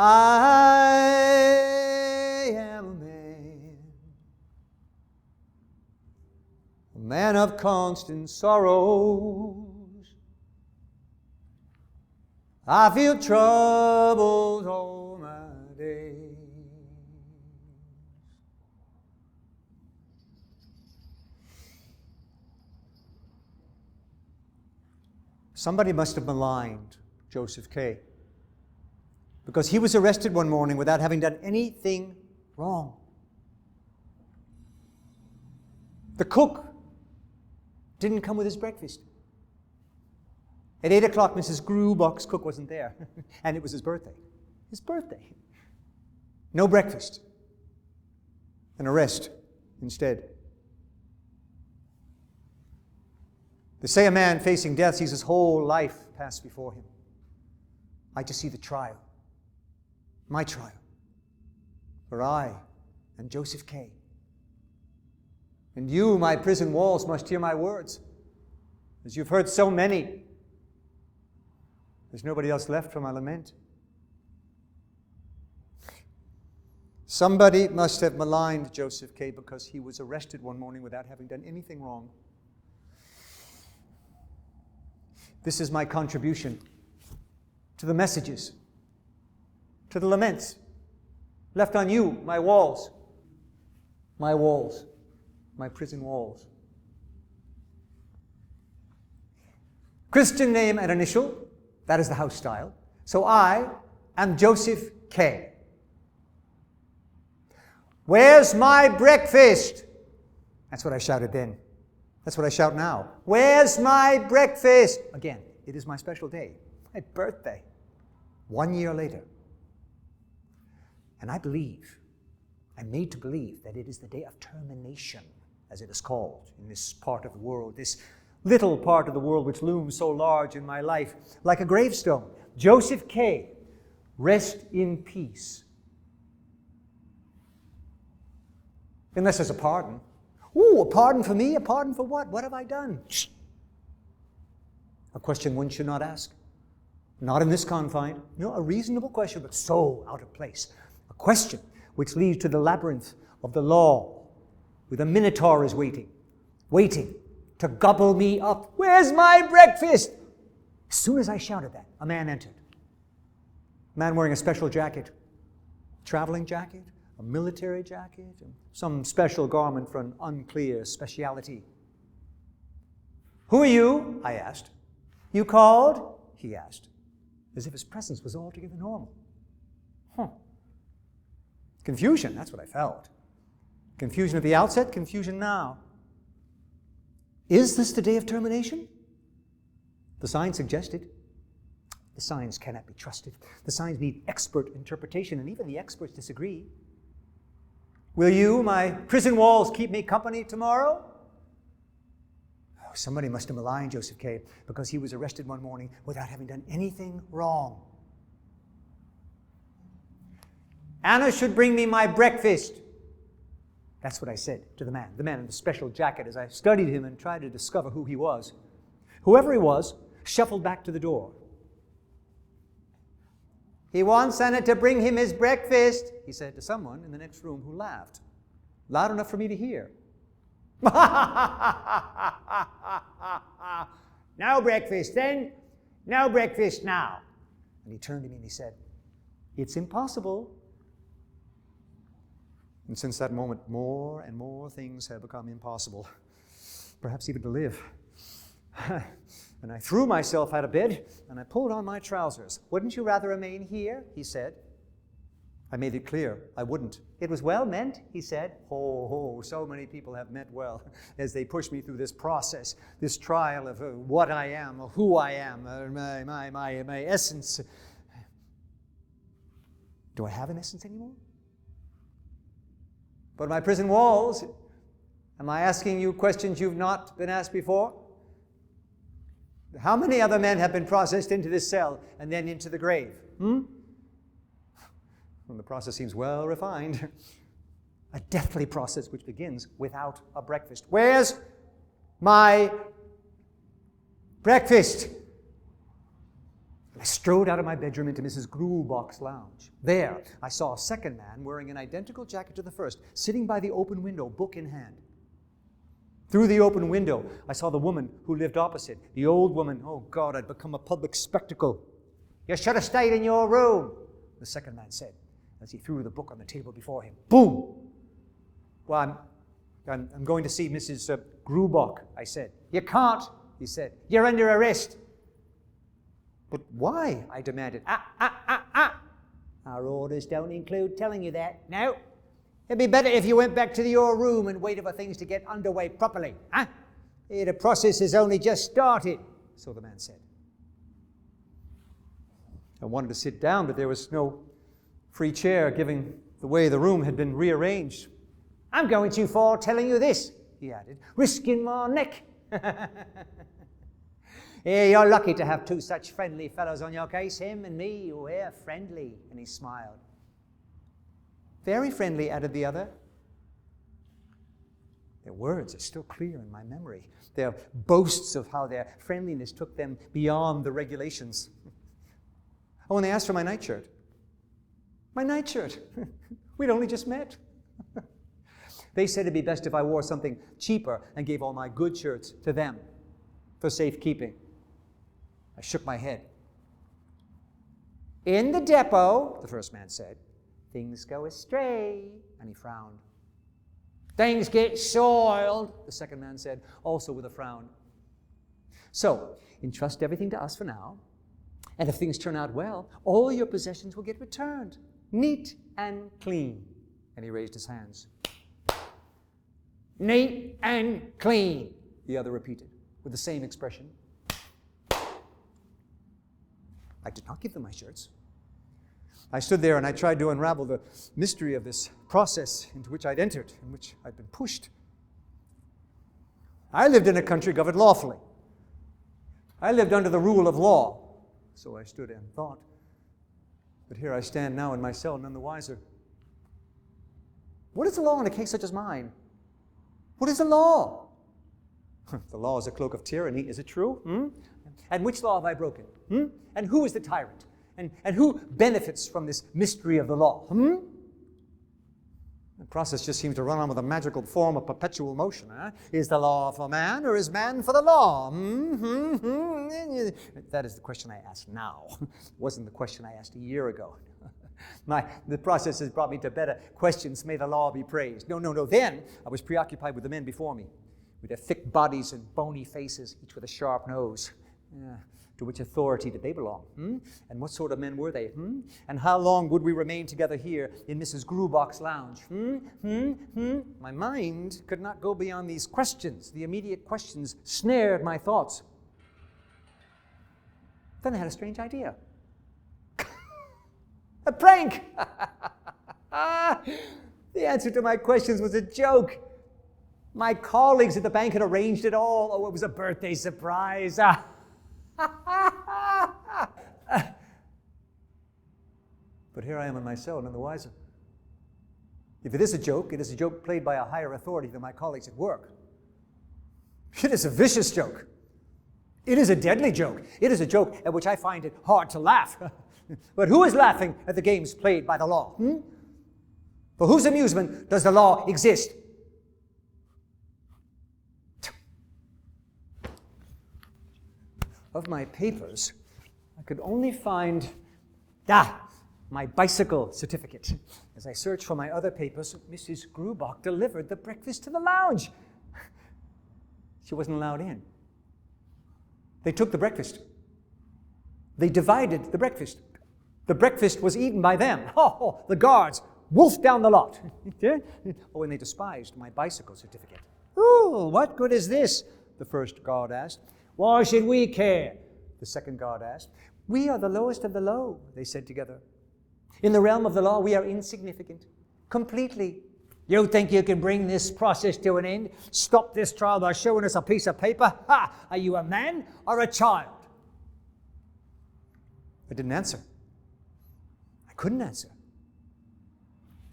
I am a man of constant sorrows. I feel troubles all my days. Somebody must have maligned Joseph Kays, because he was arrested one morning without having done anything wrong. The cook didn't come with his breakfast. At 8 o'clock, Mrs. Grubach's cook wasn't there, and it was his birthday. His birthday. No breakfast. An arrest instead. They say a man facing death sees his whole life pass before him. I just see the trial. My trial. For I am Joseph Kays. And you, my prison walls, must hear my words, as you've heard so many. There's nobody else left for my lament. Somebody must have maligned Joseph Kays because he was arrested one morning without having done anything wrong. This is my contribution to the messages, to the laments left on you, my walls, my prison walls. Christian name and initial, that is the house style. So I am Joseph Kays. Where's my breakfast? That's what I shouted then. That's what I shout now. Where's my breakfast? Again, it is my special day, my birthday, 1 year later. And I'm made to believe that it is the day of termination, as it is called in this part of the world, this little part of the world which looms so large in my life, like a gravestone. Joseph Kays, rest in peace. Unless there's a pardon. Ooh, a pardon for me? A pardon for what? What have I done? Shh. A question one should not ask. Not in this confine. No, a reasonable question, but so out of place. A question which leads to the labyrinth of the law, where the Minotaur is waiting to gobble me up. Where's my breakfast? As soon as I shouted that, a man entered. A man wearing a special jacket, traveling jacket, a military jacket, and some special garment for an unclear speciality. Who are you? I asked. You called? He asked, as if his presence was altogether normal. Confusion, that's what I felt. Confusion at the outset, confusion now. Is this the day of termination? The signs suggested. The signs cannot be trusted. The signs need expert interpretation, and even the experts disagree. Will you, my prison walls, keep me company tomorrow? Oh, somebody must have maligned Joseph Kays because he was arrested one morning without having done anything wrong. Anna should bring me my breakfast. That's what I said to the man in the special jacket, as I studied him and tried to discover who he was. Whoever he was shuffled back to the door. He wants Anna to bring him his breakfast, he said to someone in the next room who laughed, loud enough for me to hear. No breakfast then, no breakfast now. And he turned to me and he said, it's impossible. And since that moment, more and more things have become impossible, perhaps even to live. And I threw myself out of bed, and I pulled on my trousers. Wouldn't you rather remain here? He said. I made it clear I wouldn't. It was well meant, he said. So many people have meant well as they push me through this process, this trial of what I am, or who I am, my essence. Do I have an essence anymore? But my prison walls, am I asking you questions you've not been asked before? How many other men have been processed into this cell and then into the grave? Well, the process seems well refined. A deathly process which begins without a breakfast. Where's my breakfast? I strode out of my bedroom into Mrs. Grubach's lounge. There, I saw a second man wearing an identical jacket to the first, sitting by the open window, book in hand. Through the open window, I saw the woman who lived opposite, the old woman. Oh, God, I'd become a public spectacle. "You should have stayed in your room," the second man said, as he threw the book on the table before him. Boom! "Well, I'm going to see Mrs. Grubach," I said. "You can't," he said. "You're under arrest." "But why?" I demanded. Our orders don't include telling you that. No. It'd be better if you went back to your room and waited for things to get underway properly. The process has only just started," so the man said. I wanted to sit down, but there was no free chair, given the way the room had been rearranged. "I'm going too far telling you this," he added, "risking my neck." "Yeah, you're lucky to have two such friendly fellows on your case, him and me. We're friendly," and he smiled. "Very friendly," added the other. Their words are still clear in my memory. Their boasts of how their friendliness took them beyond the regulations. Oh, and they asked for my nightshirt. My nightshirt. We'd only just met. They said it'd be best if I wore something cheaper and gave all my good shirts to them for safekeeping. I shook my head. "In the depot," the first man said, "things go astray," and he frowned. "Things get soiled," the second man said, also with a frown. "So, entrust everything to us for now, and if things turn out well, all your possessions will get returned, neat and clean." And he raised his hands. "Neat and clean," the other repeated, with the same expression. I did not give them my shirts. I stood there and I tried to unravel the mystery of this process into which I'd entered, in which I'd been pushed. I lived in a country governed lawfully. I lived under the rule of law. So I stood and thought. But here I stand now in my cell, none the wiser. What is the law in a case such as mine? What is the law? The law is a cloak of tyranny. Is it true? And which law have I broken? And who is the tyrant? And who benefits from this mystery of the law? The process just seems to run on with a magical form of perpetual motion. Is the law for man, or is man for the law? That is the question I ask now. It wasn't the question I asked a year ago. The process has brought me to better questions. May the law be praised. No. Then I was preoccupied with the men before me, with their thick bodies and bony faces, each with a sharp nose. To which authority did they belong? And what sort of men were they? And how long would we remain together here in Mrs. Grubach's lounge? My mind could not go beyond these questions. The immediate questions snared my thoughts. Then I had a strange idea. A prank! The answer to my questions was a joke. My colleagues at the bank had arranged it all. Oh, it was a birthday surprise. But here I am in my cell, none the wiser. If it is a joke played by a higher authority than my colleagues at work. It is a vicious joke. It is a deadly joke. It is a joke at which I find it hard to laugh. But who is laughing at the games played by the law? For whose amusement does the law exist? Of my papers, I could only find my bicycle certificate. As I searched for my other papers, Mrs. Grubach delivered the breakfast to the lounge. She wasn't allowed in. They took the breakfast. They divided the breakfast. The breakfast was eaten by them. The guards wolfed down the lot. Oh, and they despised my bicycle certificate. "Oh, what good is this?" the first guard asked. "Why should we care?" the second guard asked. "We are the lowest of the low," they said together. "In the realm of the law, we are insignificant. Completely. You think you can bring this process to an end? Stop this trial by showing us a piece of paper? Are you a man or a child?" I didn't answer. I couldn't answer.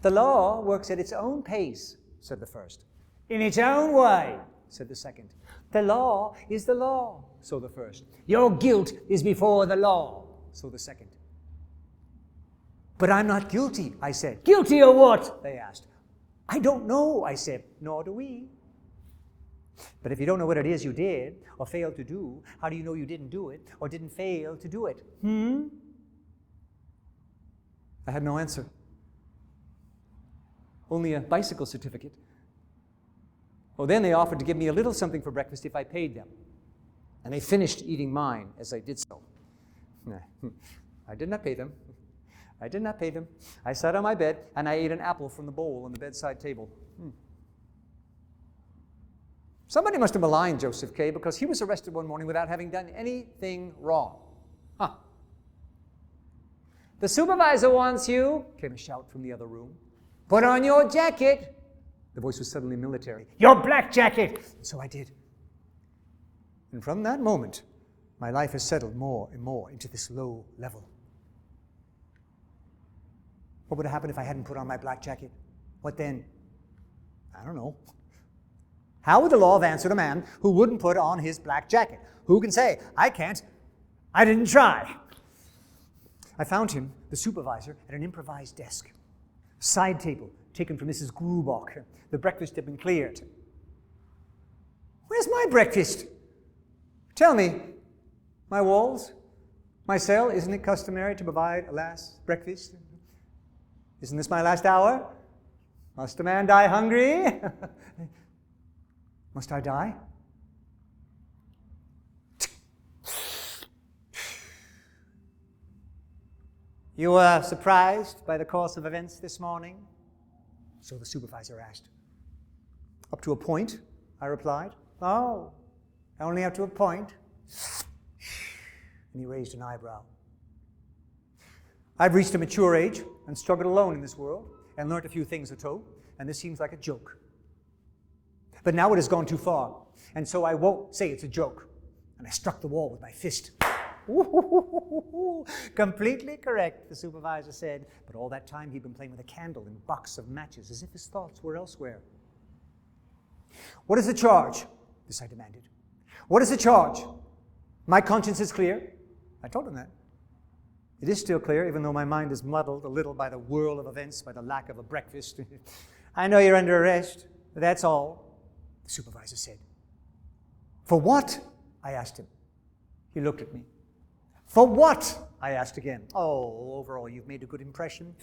"The law works at its own pace," said the first. "In its own way," said the second. "The law is the law," so the first. "Your guilt is before the law," So the second. But I'm not guilty, I said. Guilty of what? They asked. I don't know, I said. Nor do we. But if you don't know what it is you did or failed to do, how do you know you didn't do it or didn't fail to do it? I had no answer. Only a bicycle certificate. Well, then they offered to give me a little something for breakfast if I paid them. And they finished eating mine as I did so. I did not pay them. I did not pay them. I sat on my bed and I ate an apple from the bowl on the bedside table. Somebody must have maligned Joseph Kay because he was arrested one morning without having done anything wrong. The supervisor wants you, came a shout from the other room. Put on your jacket. The voice was suddenly military. Your black jacket! And so I did. And from that moment, my life has settled more and more into this low level. What would have happened if I hadn't put on my black jacket? What then? I don't know. How would the law have answered a man who wouldn't put on his black jacket? Who can say, I can't, I didn't try. I found him, the supervisor, at an improvised desk. A side table taken from Mrs. Grubach. The breakfast had been cleared. Where's my breakfast? Tell me, my walls, my cell, isn't it customary to provide a last breakfast? Isn't this my last hour? Must a man die hungry? Must I die? You were surprised by the course of events this morning? So the supervisor asked. Up to a point, I replied. Oh, only up to a point. And he raised an eyebrow. I've reached a mature age and struggled alone in this world and learnt a few things or two, and this seems like a joke. But now it has gone too far, and so I won't say it's a joke. And I struck the wall with my fist. Completely correct, the supervisor said. But all that time he'd been playing with a candle and a box of matches, as if his thoughts were elsewhere. What is the charge? This I demanded. What is the charge? My conscience is clear. I told him that. It is still clear, even though my mind is muddled a little by the whirl of events, by the lack of a breakfast. I know you're under arrest. That's all, the supervisor said. For what? I asked him. He looked at me. For what? I asked again. Oh, overall, you've made a good impression.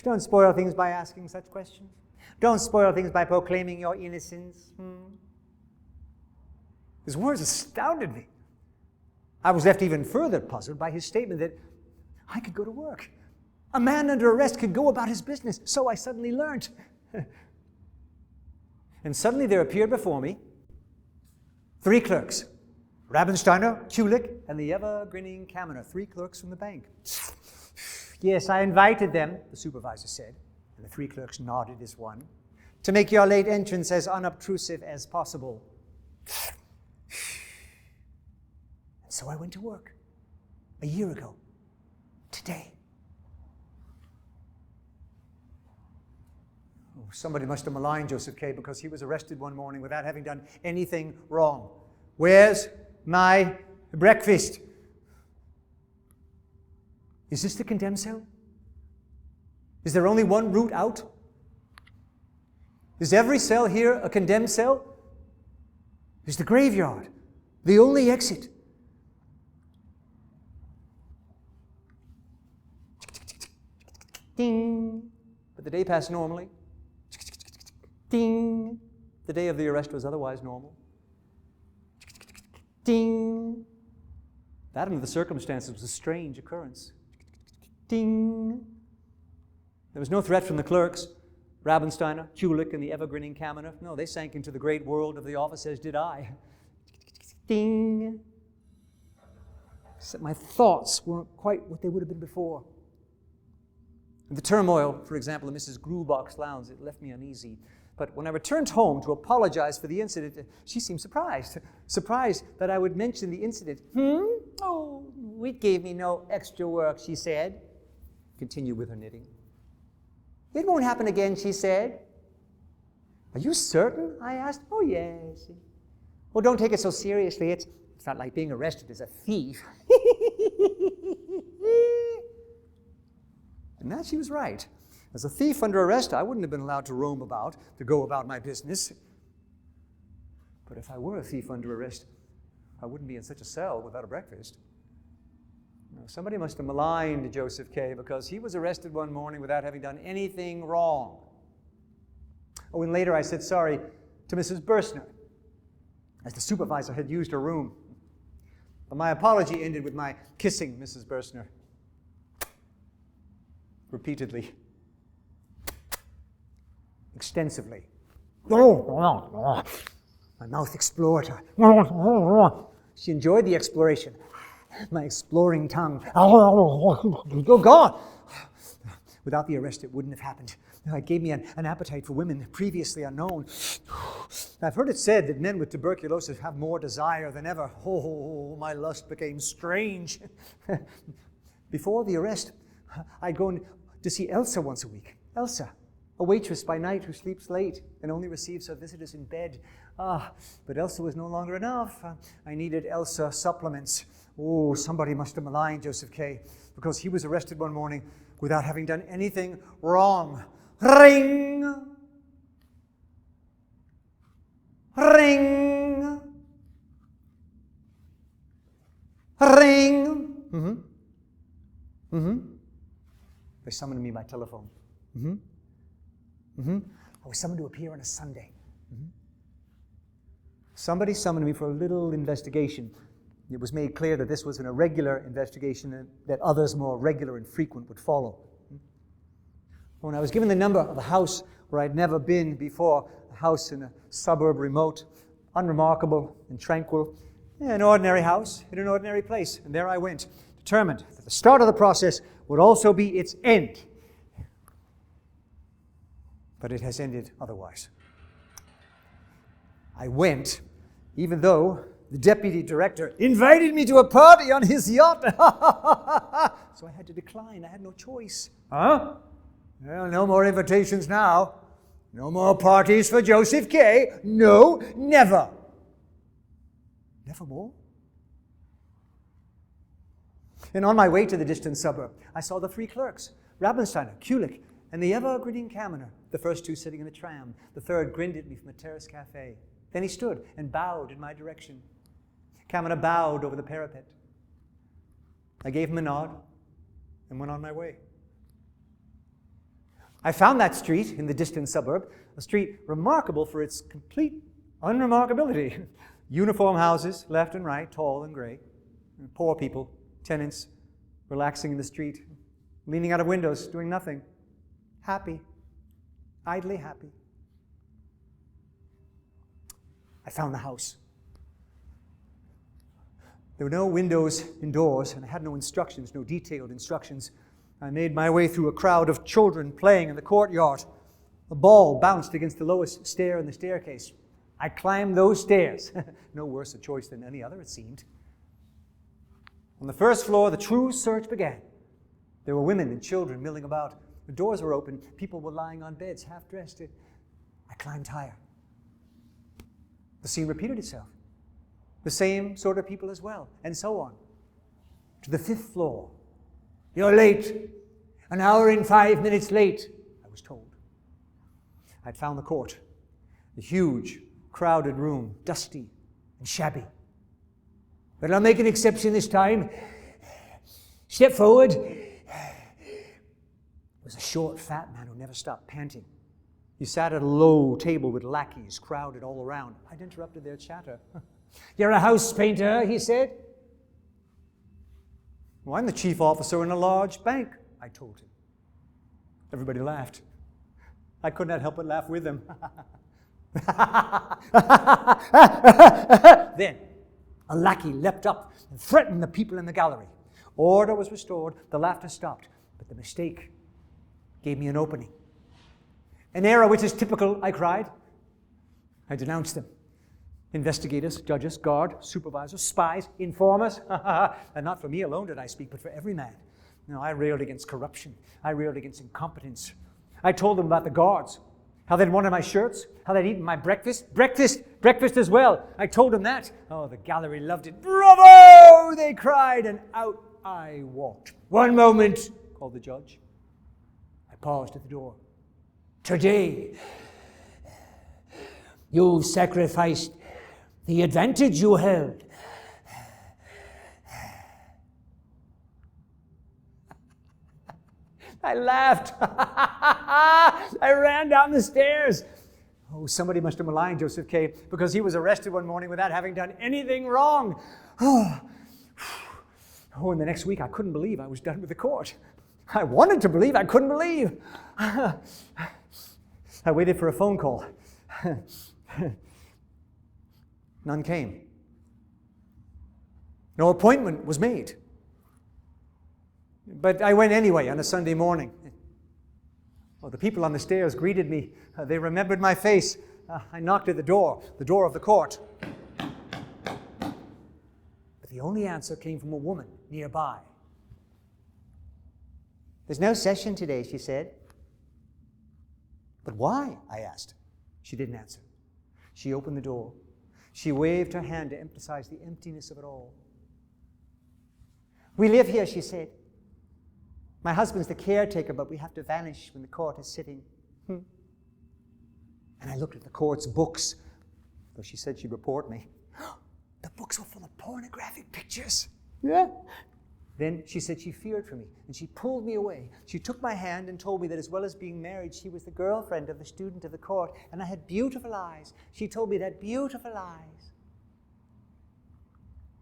Don't spoil things by asking such questions. Don't spoil things by proclaiming your innocence. His words astounded me. I was left even further puzzled by his statement that I could go to work. A man under arrest could go about his business, so I suddenly learned. And suddenly there appeared before me 3 clerks, Rabensteiner, Kulik, and the ever-grinning Kaminer, 3 clerks from the bank. Yes, I invited them, the supervisor said, and the 3 clerks nodded as one, to make your late entrance as unobtrusive as possible. And so I went to work, a year ago, today. Oh, somebody must have maligned Joseph Kay because he was arrested one morning without having done anything wrong. Where's my breakfast? Is this the condemned cell? Is there only one route out? Is every cell here a condemned cell? Is the graveyard the only exit? Ding. But the day passed normally. Ding. The day of the arrest was otherwise normal. Ding. That, under the circumstances, was a strange occurrence. Ding. There was no threat from the clerks, Rabensteiner, Kulik, and the ever-grinning Kaminer. No, they sank into the great world of the office, as did I. Ding. Except my thoughts weren't quite what they would have been before. The turmoil, for example, in Mrs. Grubach's lounge, it left me uneasy. But when I returned home to apologize for the incident, she seemed surprised. Surprised that I would mention the incident. Oh, it gave me no extra work, she said. Continued with her knitting. It won't happen again, she said. Are you certain? I asked. Oh, yes. Well, don't take it so seriously. It's It's not like being arrested as a thief. And that she was right. As a thief under arrest, I wouldn't have been allowed to roam about, to go about my business. But if I were a thief under arrest, I wouldn't be in such a cell without a breakfast. Now, somebody must have maligned Joseph Kay because he was arrested one morning without having done anything wrong. Oh, and later I said sorry to Mrs. Bursner, as the supervisor had used her room. But my apology ended with my kissing Mrs. Bursner repeatedly, extensively. My mouth explored her. She enjoyed the exploration. My exploring tongue. Oh, God! Without the arrest, it wouldn't have happened. It gave me an appetite for women previously unknown. I've heard it said that men with tuberculosis have more desire than ever. Oh, my lust became strange. Before the arrest, I'd go to see Elsa once a week. Elsa, a waitress by night who sleeps late and only receives her visitors in bed. But Elsa was no longer enough. I needed Elsa supplements. Oh, somebody must have maligned Joseph Kay because he was arrested one morning without having done anything wrong. Ring! Ring! Ring! They summoned me by telephone. I was summoned to appear on a Sunday. Somebody summoned me for a little investigation. It was made clear that this was an irregular investigation and that others more regular and frequent would follow. When I was given the number of a house where I'd never been before, a house in a suburb remote, unremarkable and tranquil, an ordinary house in an ordinary place. And there I went, determined that the start of the process would also be its end. But it has ended otherwise. I went, even though the deputy director invited me to a party on his yacht. So I had to decline. I had no choice. Well, no more invitations now. No more parties for Joseph Kay. No, never. Never more. And on my way to the distant suburb, I saw the three clerks, Rabensteiner, Kulik, and the ever-grinning Kaminer, the first two sitting in a tram. The third grinned at me from a terrace cafe. Then he stood and bowed in my direction. Kaminer bowed over the parapet. I gave him a nod and went on my way. I found that street in the distant suburb, a street remarkable for its complete unremarkability. Uniform houses, left and right, tall and gray. Poor people, tenants, relaxing in the street, leaning out of windows, doing nothing. Happy, idly happy. I found the house. There were no windows indoors, and I had no instructions, no detailed instructions. I made my way through a crowd of children playing in the courtyard. A ball bounced against the lowest stair in the staircase. I climbed those stairs. No worse a choice than any other, it seemed. On the first floor, the true search began. There were women and children milling about. The doors were open. People were lying on beds, half-dressed. I climbed higher. The scene repeated itself. The same sort of people as well, and so on. To the fifth floor. You're late. An hour and 5 minutes late, I was told. I'd found the court. The huge, crowded room, dusty and shabby. But I'll make an exception this time. Step forward. It was a short, fat man who never stopped panting. He sat at a low table with lackeys crowded all around. I'd interrupted their chatter. You're a house painter, he said. Well, I'm the chief officer in a large bank, I told him. Everybody laughed. I could not help but laugh with them. Then a lackey leapt up and threatened the people in the gallery. Order was restored, the laughter stopped, but the mistake gave me an opening. An error which is typical, I cried. I denounced them. Investigators, judges, guard, supervisors, spies, informers. And not for me alone did I speak, but for every man. No, I railed against corruption. I railed against incompetence. I told them about the guards, How they'd wanted my shirts, how they'd eaten my breakfast. Breakfast as well. I told them that. Oh, the gallery loved it. Bravo, they cried, and out I walked. One moment, called the judge. I paused at the door. Today, you sacrificed the advantage you held. I laughed. I ran down the stairs. Oh, somebody must have maligned Joseph Kay because he was arrested one morning without having done anything wrong. Oh, and the next week I couldn't believe I was done with the court. I wanted to believe, I couldn't believe. I waited for a phone call. None came. No appointment was made. But I went anyway on a Sunday morning. Oh, the people on the stairs greeted me. They remembered my face. I knocked at the door of the court. But the only answer came from a woman nearby. There's no session today, she said. But why? I asked. She didn't answer. She opened the door. She waved her hand to emphasize the emptiness of it all. We live here, she said. My husband's the caretaker, but we have to vanish when the court is sitting. And I looked at the court's books, though she said she'd report me. The books were full of pornographic pictures. Yeah. Then she said she feared for me, and she pulled me away. She took my hand and told me that as well as being married, she was the girlfriend of the student of the court, and I had beautiful eyes. She told me that beautiful eyes.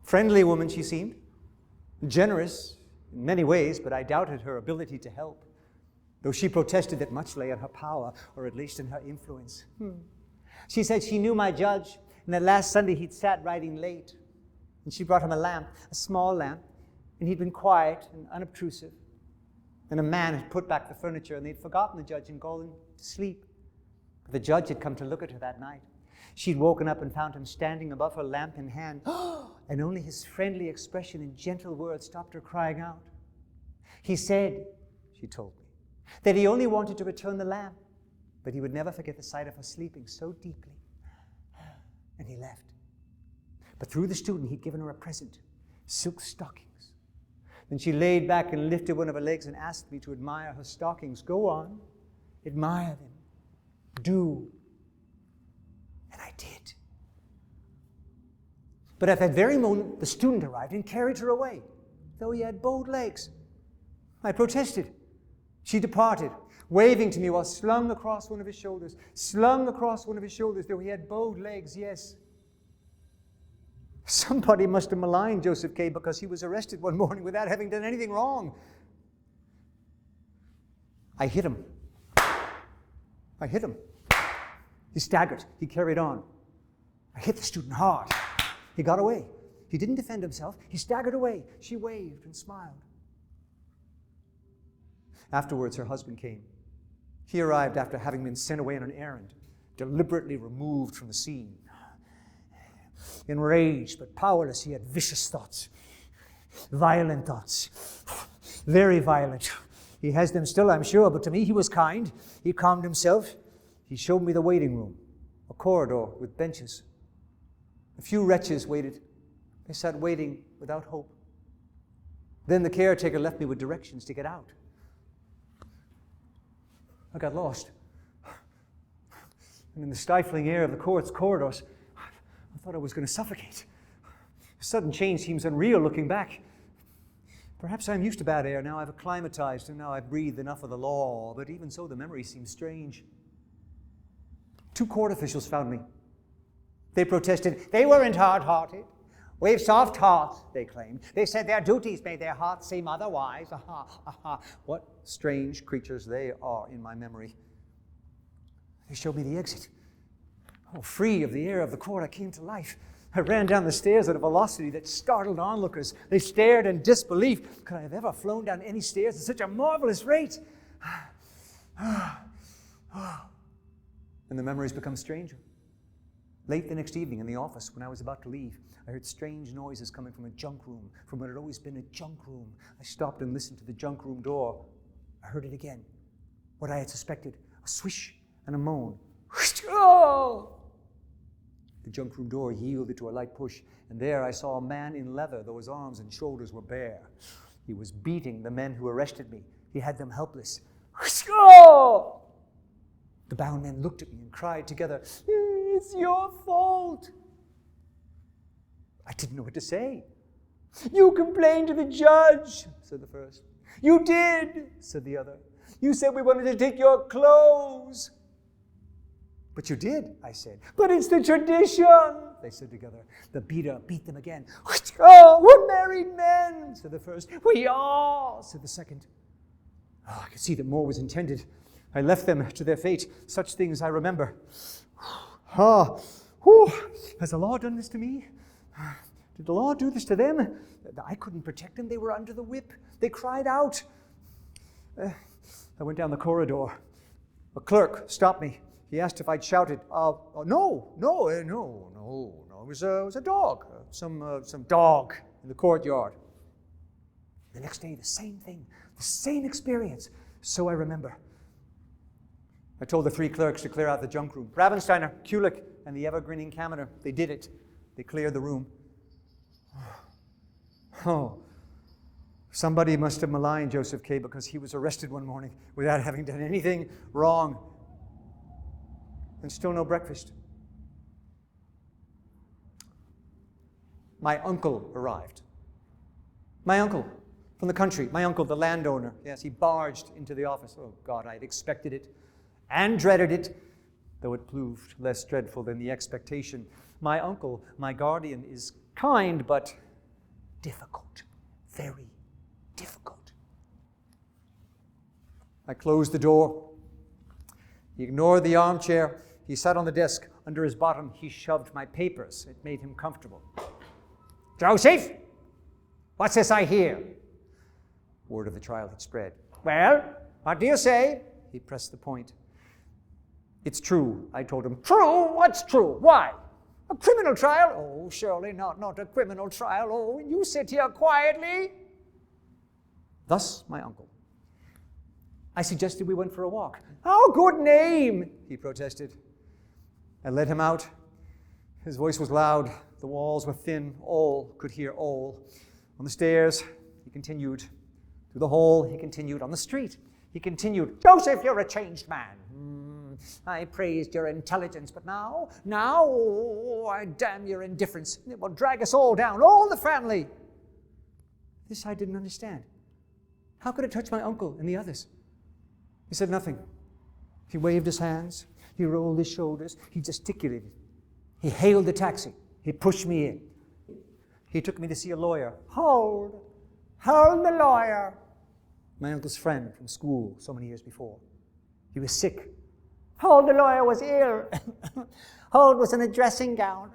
Friendly woman she seemed, generous in many ways, but I doubted her ability to help, though she protested that much lay in her power, or at least in her influence. She said she knew my judge, and that last Sunday he'd sat writing late, and she brought him a lamp, a small lamp, and he'd been quiet and unobtrusive. And a man had put back the furniture, and they'd forgotten the judge and gone to sleep. But the judge had come to look at her that night. She'd woken up and found him standing above her, lamp in hand, and only his friendly expression and gentle words stopped her crying out. He said, she told me, that he only wanted to return the lamp, but he would never forget the sight of her sleeping so deeply. And he left. But through the student, he'd given her a present, silk stockings. Then she laid back and lifted one of her legs and asked me to admire her stockings. Go on, admire them. Do. And I did. But at that very moment, the student arrived and carried her away, though he had bowed legs. I protested. She departed, waving to me while slung across one of his shoulders, though he had bowed legs, yes. Somebody must have maligned Joseph Kay because he was arrested one morning without having done anything wrong. I hit him. He staggered. He carried on. I hit the student hard. He got away. He didn't defend himself. He staggered away. She waved and smiled. Afterwards, her husband came. He arrived after having been sent away on an errand, deliberately removed from the scene. Enraged but powerless, he had vicious thoughts, violent thoughts, very violent. He has them still, I'm sure, but to me he was kind. He calmed himself. He showed me the waiting room, a corridor with benches. A few wretches waited. They sat waiting without hope. Then the caretaker left me with directions to get out. I got lost. And in the stifling air of the court's corridors, I thought I was going to suffocate. A sudden change seems unreal looking back. Perhaps I'm used to bad air. Now I've acclimatized and now I've breathed enough of the law. But even so, the memory seems strange. 2 court officials found me. They protested. They weren't hard-hearted. We've soft hearts, they claimed. They said their duties made their hearts seem otherwise. What strange creatures they are in my memory. They showed me the exit. Oh, free of the air of the court, I came to life. I ran down the stairs at a velocity that startled onlookers. They stared in disbelief. Could I have ever flown down any stairs at such a marvelous rate? And the memories become stranger. Late the next evening in the office, when I was about to leave, I heard strange noises coming from a junk room, from what had always been a junk room. I stopped and listened to the junk room door. I heard it again. What I had suspected, a swish and a moan. Oh! The junk room door yielded to a light push, and there I saw a man in leather, though his arms and shoulders were bare. He was beating the men who arrested me. He had them helpless. Oh! The bound men looked at me and cried together, "It's your fault." I didn't know what to say. "You complained to the judge," said the first. "You did," said the other. "You said we wanted to take your clothes." "But you did," I said. "But it's the tradition," they said together. The beater beat them again. "Oh, we're married men," said the first. "We are," said the second. Oh, I could see that more was intended. I left them to their fate. Such things I remember. Has the law done this to me? Did the law do this to them? I couldn't protect them. They were under the whip. They cried out. I went down the corridor. A clerk stopped me. He asked if I'd shouted. No. It was a dog, some dog in the courtyard. The next day, the same thing, the same experience. So I remember. I told the three clerks to clear out the junk room. Ravensteiner, Kulik, and the ever-grinning Kaminer. They did it. They cleared the room. Oh, somebody must have maligned Joseph K. because he was arrested one morning without having done anything wrong. And still no breakfast. My uncle arrived. My uncle from the country. My uncle, the landowner. Yes, he barged into the office. Oh, God, I'd expected it and dreaded it, though it proved less dreadful than the expectation. My uncle, my guardian, is kind, but difficult. Very difficult. I closed the door. He ignored the armchair. He sat on the desk. Under his bottom, he shoved my papers. It made him comfortable. "Joseph, what's this I hear?" Word of the trial had spread. "Well, what do you say?" He pressed the point. "It's true," I told him. "True? What's true? Why? A criminal trial? Oh, surely not a criminal trial. Oh, you sit here quietly." Thus, my uncle. I suggested we went for a walk. "Oh, good name," he protested. I led him out. His voice was loud. The walls were thin. All could hear all. On the stairs, he continued. Through the hall, he continued. On the street, he continued. "Joseph, you're a changed man. I praised your intelligence, but now, I damn your indifference. It will drag us all down, all the family." This I didn't understand. How could it touch my uncle and the others? He said nothing. He waved his hands. He rolled his shoulders. He gesticulated. He hailed the taxi. He pushed me in. He took me to see a lawyer. Hold the lawyer. My uncle's friend from school so many years before. He was sick. Hold the lawyer was ill. Hold was in a dressing gown.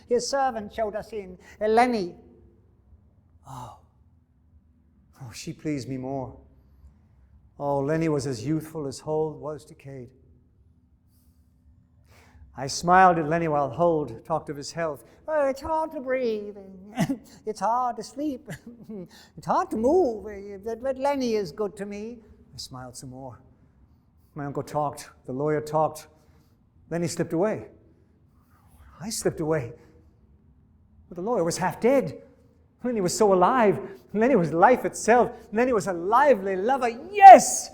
His servant showed us in. Lenny. Oh, she pleased me more. Oh, Lenny was as youthful as Hold was decayed. I smiled at Lenny while Hold talked of his health. "Oh, it's hard to breathe. It's hard to sleep. It's hard to move. But Lenny is good to me." I smiled some more. My uncle talked. The lawyer talked. Lenny slipped away. I slipped away. But the lawyer was half dead. Lenny was so alive. Lenny was life itself. Lenny was a lively lover. Yes!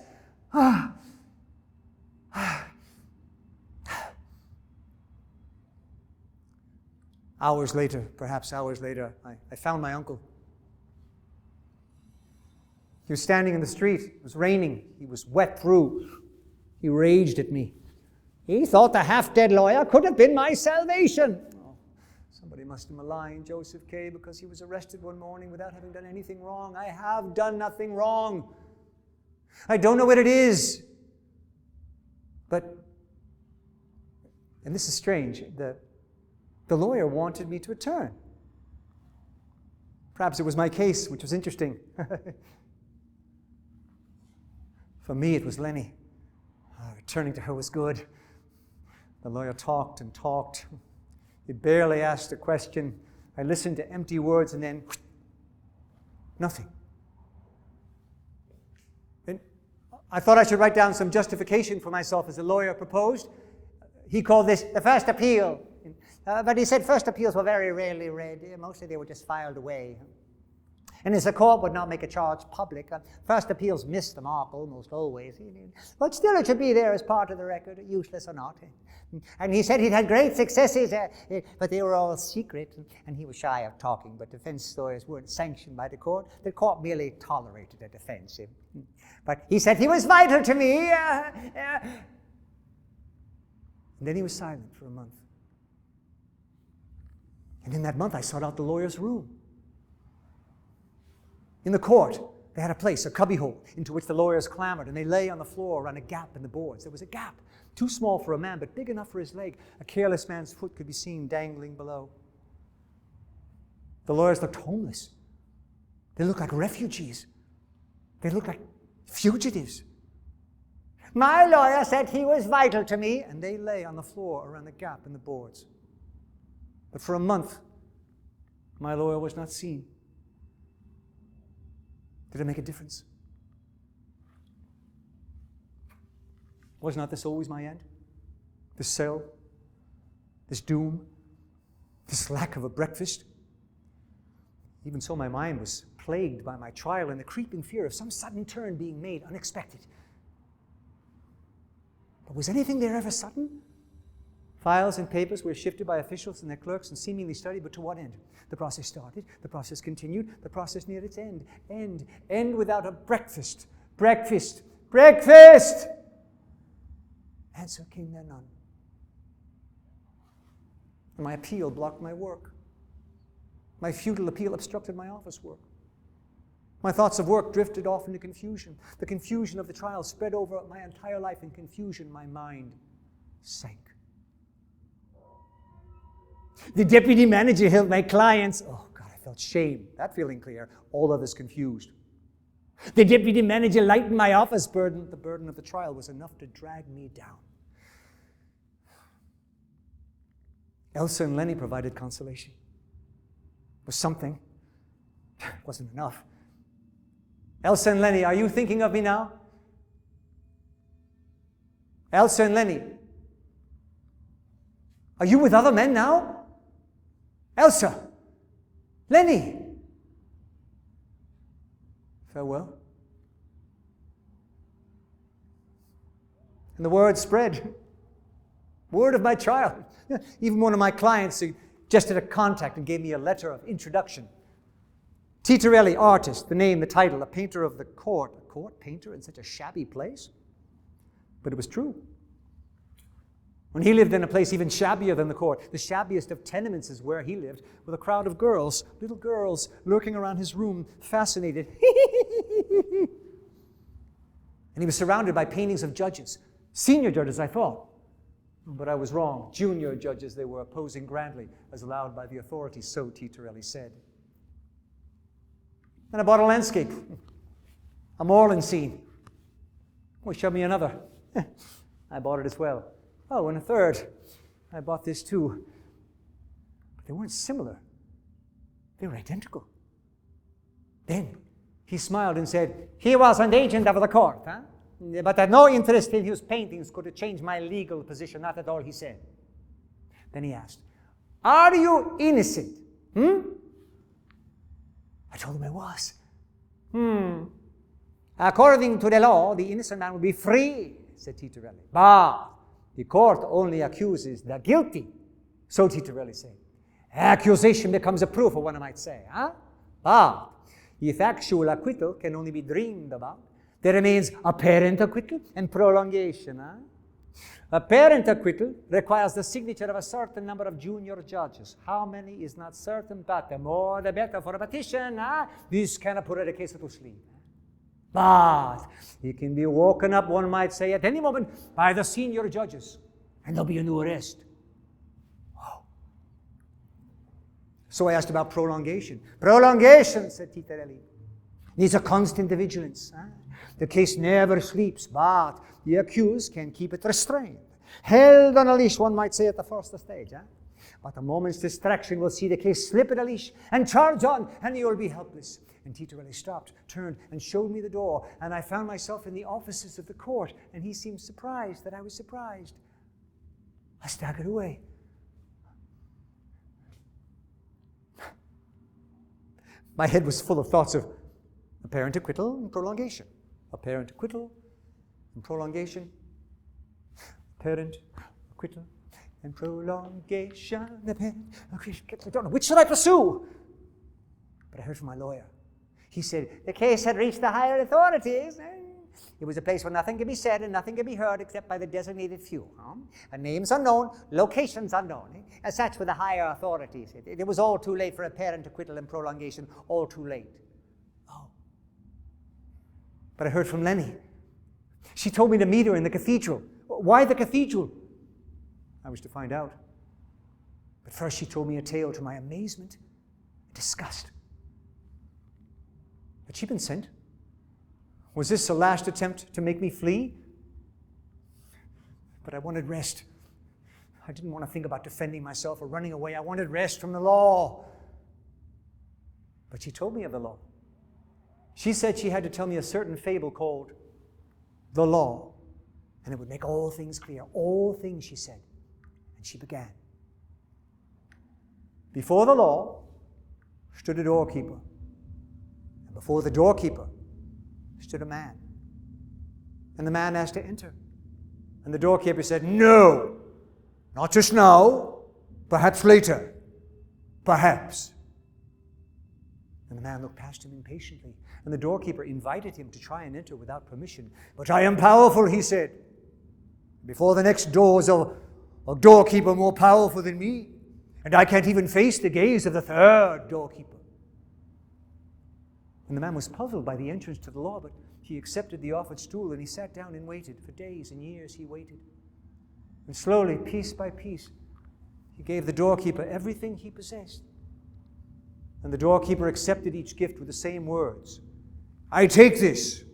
Hours later, perhaps hours later, I found my uncle. He was standing in the street. It was raining. He was wet through. He raged at me. He thought the half-dead lawyer could have been my salvation. Oh, somebody must have maligned Joseph K. because he was arrested one morning without having done anything wrong. I have done nothing wrong. I don't know what it is. But, and this is strange, the lawyer wanted me to return. Perhaps it was my case, which was interesting. For me, it was Lenny. Returning to her was good. The lawyer talked and talked. He barely asked a question. I listened to empty words and then nothing. And I thought I should write down some justification for myself as the lawyer proposed. He called this the first appeal. But he said first appeals were very rarely read. Mostly they were just filed away. And as the court would not make a charge public, first appeals missed the mark almost always. But still it should be there as part of the record, useless or not. And he said he'd had great successes, but they were all secret, and he was shy of talking, but defense lawyers weren't sanctioned by the court. The court merely tolerated a defense. But he said he was vital to me. And then he was silent for a month. And in that month, I sought out the lawyer's room. In the court, they had a place, a cubbyhole, into which the lawyers clamored, and they lay on the floor around a gap in the boards. There was a gap, too small for a man, but big enough for his leg. A careless man's foot could be seen dangling below. The lawyers looked homeless. They looked like refugees. They looked like fugitives. My lawyer said he was vital to me, and they lay on the floor around the gap in the boards. But for a month, my lawyer was not seen. Did it make a difference? Was not this always my end? This cell? This doom? This lack of a breakfast? Even so, my mind was plagued by my trial and the creeping fear of some sudden turn being made unexpected. But was anything there ever sudden? Files and papers were shifted by officials and their clerks and seemingly studied, but to what end? The process started, the process continued, the process neared its end. End without a breakfast. Breakfast! Answer came there none. And my appeal blocked my work. My futile appeal obstructed my office work. My thoughts of work drifted off into confusion. The confusion of the trial spread over my entire life. In confusion, my mind sank. The deputy manager held my clients. Oh, God, I felt shame. That feeling clear. All others confused. The deputy manager lightened my office burden. The burden of the trial was enough to drag me down. Elsa and Lenny provided consolation. It was something. It wasn't enough. Elsa and Lenny, are you thinking of me now? Elsa and Lenny, are you with other men now? Elsa, Lenny, farewell. And the word spread. Word of my trial. Even one of my clients suggested a contact and gave me a letter of introduction. Titorelli, artist, the name, the title, a painter of the court. A court painter in such a shabby place? But it was true. When he lived in a place even shabbier than the court, the shabbiest of tenements is where he lived, with a crowd of girls, little girls, lurking around his room, fascinated. And he was surrounded by paintings of judges, senior judges, I thought. But I was wrong. Junior judges, they were opposing grandly, as allowed by the authorities, so Titorelli said. Then I bought a landscape, a moorland scene. Oh, show me another. I bought it as well. Oh, and a third. I bought this too. But they weren't similar. They were identical. Then he smiled and said, he was an agent of the court, huh? But had no interest in his paintings could change my legal position. Not at all, he said. Then he asked, are you innocent? I told him I was. According to the law, the innocent man will be free, said Titorelli. But the court only accuses the guilty, so Titorelli said. Accusation becomes a proof, or one might say. Huh? But if actual acquittal can only be dreamed about, there remains apparent acquittal and prolongation. Huh? Apparent acquittal requires the signature of a certain number of junior judges. How many is not certain, but the more the better for a petition. Huh? This cannot put a case to sleep. But he can be woken up, one might say, at any moment by the senior judges, and there'll be a new arrest. Wow. So I asked about prolongation. Prolongation, said Titorelli, needs a constant vigilance. Huh? The case never sleeps, but the accused can keep it restrained. Held on a leash, one might say, at the first stage. Huh? But a moment's distraction will see the case slip at a leash and charge on, and you'll be helpless. And Tito really stopped, turned, and showed me the door, and I found myself in the offices of the court, and he seemed surprised that I was surprised. I staggered away. My head was full of thoughts of apparent acquittal and prolongation. Apparent acquittal and prolongation. Apparent acquittal and prolongation. I don't know, which should I pursue? But I heard from my lawyer. He said the case had reached the higher authorities. It was a place where nothing can be said and nothing can be heard except by the designated few. Names unknown, locations unknown. As such were the higher authorities. It was all too late for apparent acquittal and prolongation. All too late. Oh. But I heard from Lenny. She told me to meet her in the cathedral. Why the cathedral? I was to find out. But first she told me a tale to my amazement and disgust. Had she been sent? Was this a last attempt to make me flee? But I wanted rest. I didn't want to think about defending myself or running away. I wanted rest from the law. But she told me of the law. She said she had to tell me a certain fable called The Law, and it would make all things clear. All things, she said. And she began. Before the law stood a doorkeeper. And before the doorkeeper stood a man. And the man asked to enter. And the doorkeeper said, no, not just now, perhaps later, perhaps. And the man looked past him impatiently. And the doorkeeper invited him to try and enter without permission. But I am powerful, he said. Before the next door is a doorkeeper more powerful than me. And I can't even face the gaze of the third doorkeeper. And the man was puzzled by the entrance to the law, but he accepted the offered stool and he sat down and waited. For days and years he waited. And slowly, piece by piece, he gave the doorkeeper everything he possessed. And the doorkeeper accepted each gift with the same words. I take this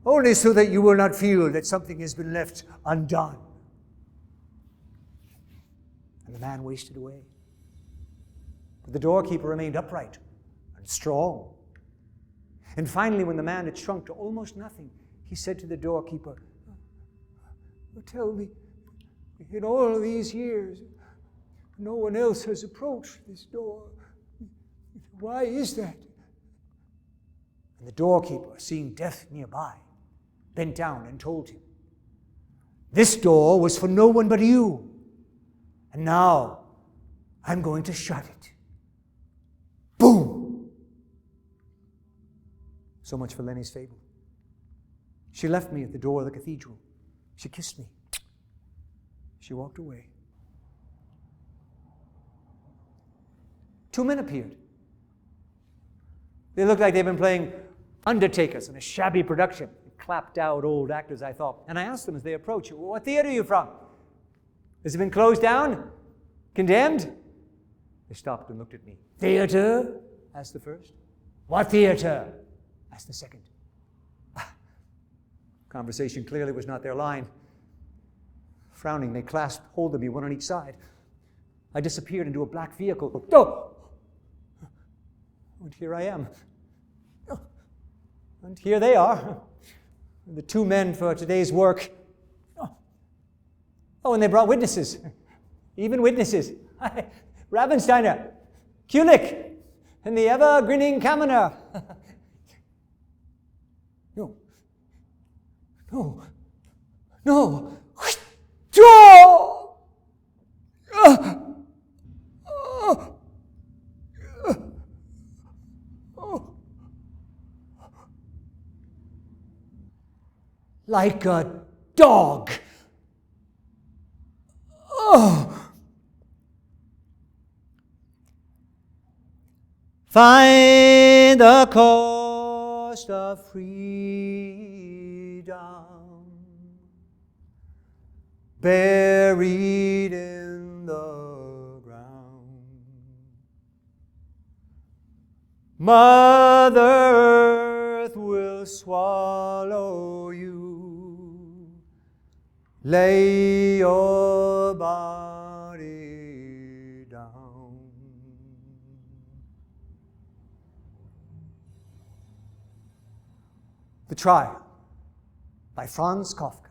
only so that you will not feel that something has been left undone. And the man wasted away. But the doorkeeper remained upright and strong. And finally, when the man had shrunk to almost nothing, he said to the doorkeeper, tell me, in all of these years, no one else has approached this door. Why is that? And the doorkeeper, seeing death nearby, bent down and told him, this door was for no one but you. And now I'm going to shut it. Boom! So much for Lenny's fable. She left me at the door of the cathedral. She kissed me. She walked away. 2 men appeared. They looked like they'd been playing undertakers in a shabby production. Clapped out old actors, I thought. And I asked them as they approached, what theater are you from? Has it been closed down? Condemned? They stopped and looked at me. Theater? Asked the first. What theater? Asked the second. Conversation clearly was not their line. Frowning, they clasped hold of me, one on each side. I disappeared into a black vehicle. Oh! And here I am. And here they are, the 2 men for today's work. Oh, and they brought witnesses, even witnesses. Ravensteiner, Kulik, and the ever-grinning Kaminer. No. Like a dog. Find the cost of freedom, buried in the ground. Mother Earth will swallow you. Lay your body down. A Trial by Franz Kafka.